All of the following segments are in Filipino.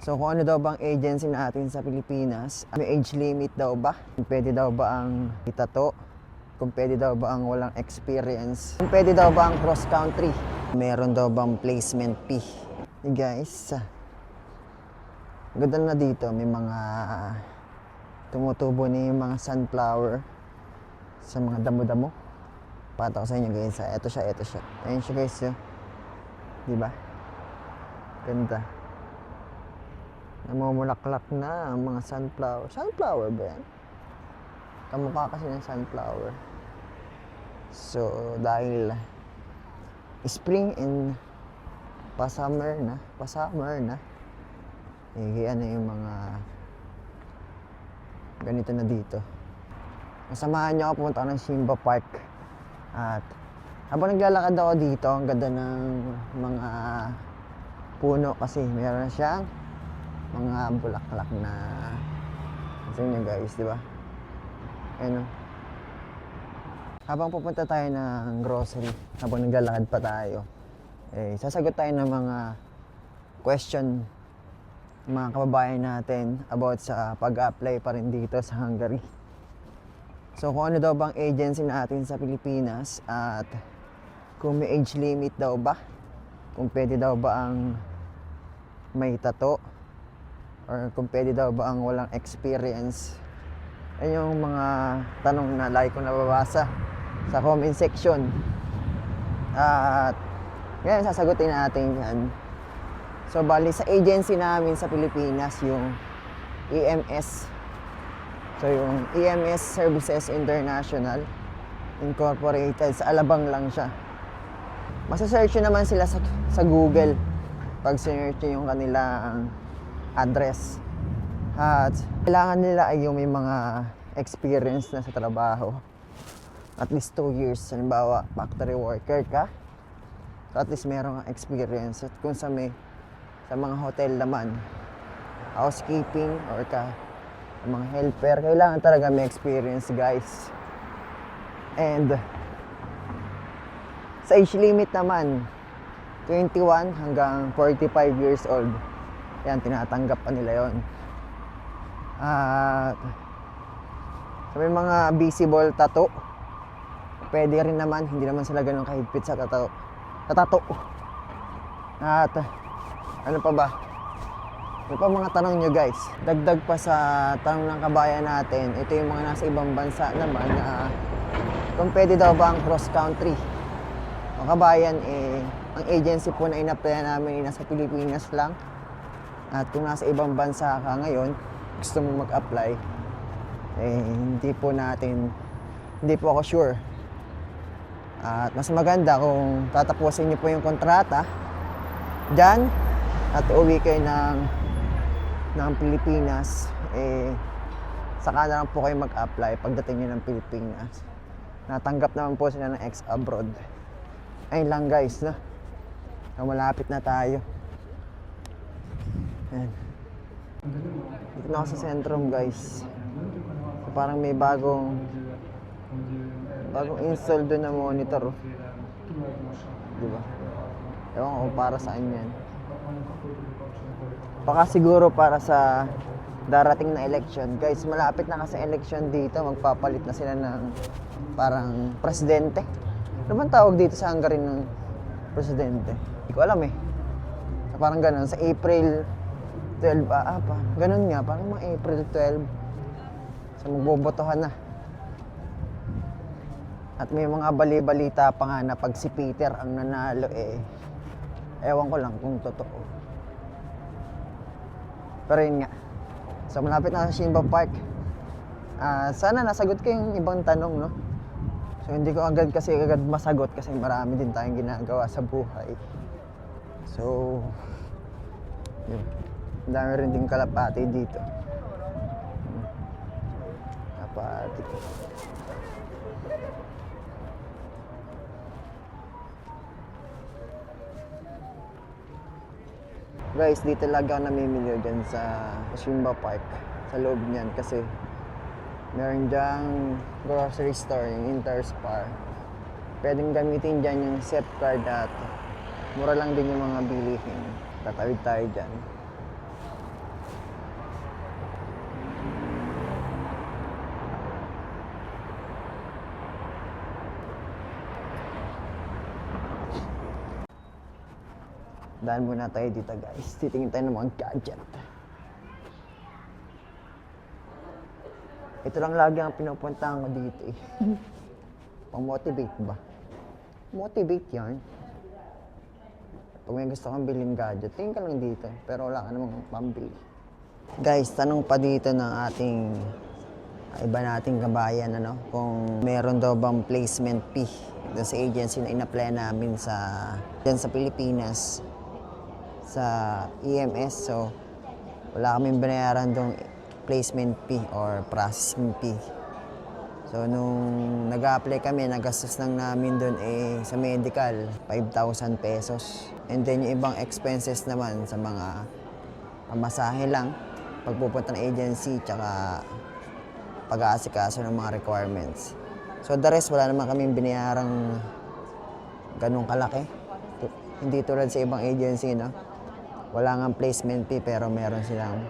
So kung ano daw bang agency natin sa Pilipinas, may age limit daw ba? Kung pwede daw ba ang itato? Kung pwede daw ba ang walang experience? Kung pwede daw ba ang cross country? Meron daw bang placement fee? Hey guys, ganda na dito, may mga tumutubo na yung mga sunflower sa mga damo-damo. Pakita ko sa inyo guys, ito siya. Ayun siya guys, yun. Diba? Ganda. Namumulaklak na ang mga sunflower. Sunflower ba yan? Kamukha kasi ng sunflower. So, dahil spring and pa-summer na. Ano yung mga ganito na dito. Samahan niyo ako pumunta ng Simba Park. At habang naglalakad ako dito, ang ganda ng mga puno kasi meron na siyang mga bulaklak na sa inyo guys, di ba? Ayun o. Habang pupunta tayo ng grocery, habang naglalakad pa tayo, sasagot tayo ng mga question ng mga kababayan natin about sa pag-apply pa rin dito sa Hungary. So kung ano daw bang agency natin sa Pilipinas at kung may age limit daw ba? Kung pwede daw ba ang may tato? Or kung pwede daw ba ang walang experience? Ayun yung mga tanong na lagi kong nababasa sa comment section. At ngayon sasagutin natin yan. So bali sa agency namin sa Pilipinas, yung EMS. So yung EMS Services International Incorporated, sa Alabang lang siya. Masasearch naman sila sa Google pag sinearch yung kanilang address. At kailangan nila ay yung may mga experience na sa trabaho. At least 2 years. Halimbawa, factory worker ka, so at least meron kang experience. At kung sa mga hotel naman, housekeeping or mga helper, kailangan talaga may experience guys. And sa age limit naman, 21 hanggang 45 years old. Yan, tinatanggap pa nila yon. At sa may mga visible tattoo, pwede rin naman, hindi naman sila ganun kahigpit sa tattoo. At ano pa ba? Ano pa mga tanong nyo guys? Dagdag pa sa tanong ng kabayan natin, ito yung mga nasa ibang bansa naman na kung pwede daw ba ang cross country. Mga kabayan, ang agency po na in-applyan namin ay nasa Pilipinas lang. At kung nasa ibang bansa ka ngayon, gusto mo mag-apply, hindi po ako sure. At mas maganda kung tatapusin niyo po yung kontrata dyan at uwi kayo ng Pilipinas, saka na lang po kayo mag-apply pagdating niyo ng Pilipinas. Natanggap naman po sila ng ex-abroad. Ayun lang guys, no? So, malapit na tayo. Ayan. Dito na ako sa Centrum guys. So, parang may bagong install doon na monitor. Diba? Ewan ko para saan yan. Baka siguro para sa darating na election. Guys, malapit na kasi election dito. Magpapalit na sila ng parang presidente. Ano bang tawag dito sa Hungary ng presidente? Hindi ko alam eh. So, parang ganun. Sa April 12, ganun nga. Parang mga April 12. So, magbobotohan na. At may mga bali-balita pa nga na pag si Peter ang nanalo, ewan ko lang kung totoo. Pero yun nga. So, malapit na sa Simba Park. Sana nasagot ko yung ibang tanong, no? So, hindi ko agad masagot kasi marami din tayong ginagawa sa buhay. So, yun. Ang dami rin din kalapati dito. Kalapati. Guys, dito talaga ako namimili dyan sa Simba Park, sa loob niyan kasi meron dyang grocery store, yung Interspar. Pwedeng gamitin dyan yung SEP card at mura lang din yung mga bilihin. Tatawid tayo dyan. Daan muna tayo dito guys. Titingin tayo ng mga gadget. Ito lang lagi ang pinupuntahan ko dito eh. Pang-motivate ba? Motivate yan. Pag may gusto kang bilhin gadget, tingin ka lang dito. Pero wala ka namang pambili. Guys, tanong pa dito ng ating iba nating kabayan, kung meron daw bang placement fee doon sa agency na in-apply namin dyan sa Pilipinas, sa EMS. So, wala kaming binayaran dong placement fee or processing fee. So, nung nag-a-apply kami, nagastos lang namin doon sa medical, 5,000 pesos. And then, yung ibang expenses naman sa mga pamasahe lang, pagpupunta ng agency, tsaka pag-aasikaso ng mga requirements. So, the rest, wala naman kaming binayarang ganong kalaki. Hindi tulad sa ibang agency, wala nga placement fee, pero meron silang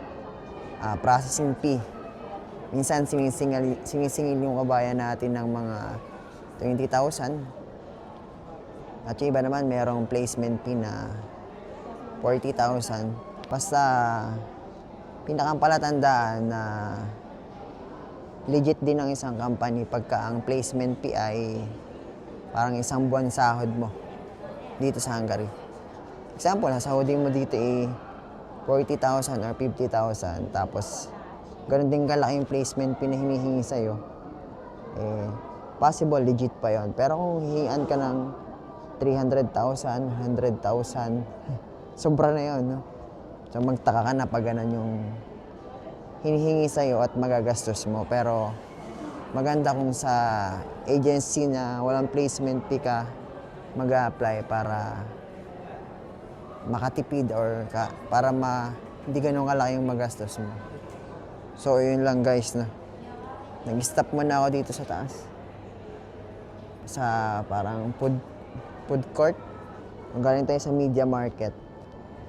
processing fee. Minsan sinisingil yung kabayan natin ng mga 20,000. At yung iba naman merong placement fee na 40,000. Basta pinakampalatandaan na legit din ang isang company pagka ang placement fee ay parang isang buwan sahod mo dito sa Hungary. Example, sahodin mo dito 40,000 or 50,000, tapos ganun din kalaki yung placement fee na hinihingi sa'yo, possible, legit pa yon. Pero kung hihingan ka ng 300,000, 100,000, sobra na yun, So magtaka ka na pag ganun yung hinihingi sa'yo at magagastos mo. Pero maganda kung sa agency na walang placement fee ka mag-a-apply para makatipid or para hindi ganun kalaki yung magastos mo. So, yun lang guys, Nag-stop muna ako dito sa taas. Sa parang food court. Galing tayo sa media market.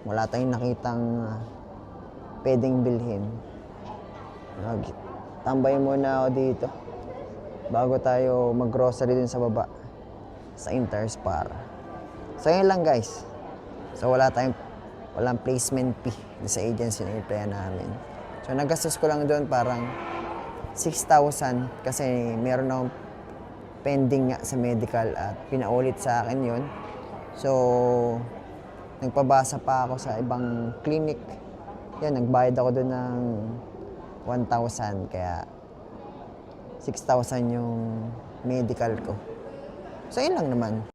Wala tayong nakitang pwedeng bilhin. Tambay muna ako dito bago tayo mag-grocery din sa baba sa Interspar. So, yun lang guys. So, walang placement fee sa agency na i-play namin. So, nagastos ko lang doon parang 6,000 kasi meron akong pending nga sa medical at pinaulit sa akin yun. So, nagpabasa pa ako sa ibang clinic. Yan, nagbayad ako doon ng 1,000 kaya 6,000 yung medical ko. So, yun lang naman.